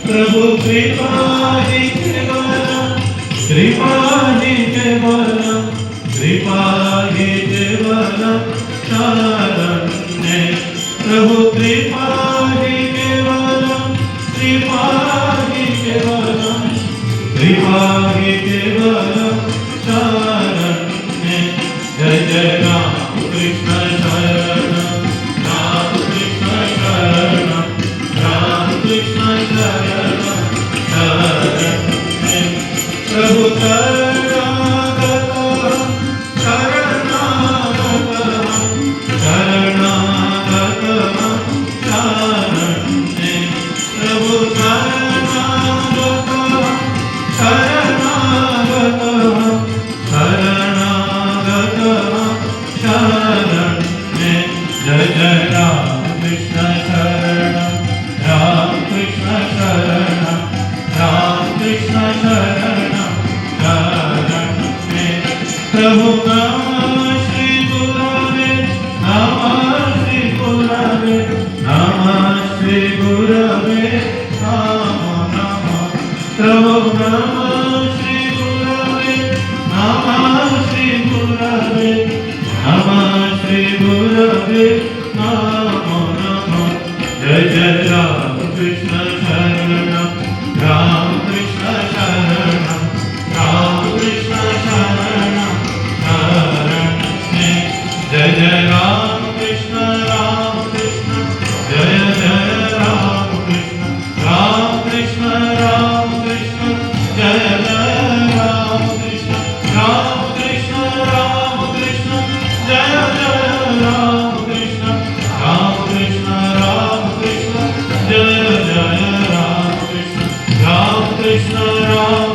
प्रभु कृपा ही केवलम, कृपा ही केवलम, कृपा ही केवलम शरण्ये। प्रभु कृपा ही केवलम, कृपा ही केवलम, कृपा ही केवलम शरण्ये। जय जय राम कृष्ण शरणम, राम कृष्ण शरणम, राम कृष्ण शरणम शरण्ये। प्रभु शरणागतः शरणागतः शरणागतः शरण्ये। प्रभु शरणागतः शरणागतः शरणागतः शरण्ये। जय जय राम कृष्ण शरणम, राम कृष्ण शरणम, राम कृष्ण शरणम शरण्ये। प्रभु नमः श्री गुरवे, नमः श्री गुरवे, नमः श्री गुरवे नमो नमः। प्रभु नमः श्री गुरवे, नमः श्री गुरवे, नमः श्री गुरवे नमो नमः। जय जय राम कृष्ण शरणम, राम कृष्ण शरणम, राम कृष्ण शरणम शरण्ये। जय जय राम कृष्ण, राम कृष्ण, जय जय राम कृष्ण, राम कृष्ण, राम कृष्ण, जय जय राम कृष्ण, राम कृष्ण, राम कृष्ण, जय जय राम कृष्ण, राम कृष्ण, राम कृष्ण, जय जय राम कृष्ण, राम कृष्ण, राम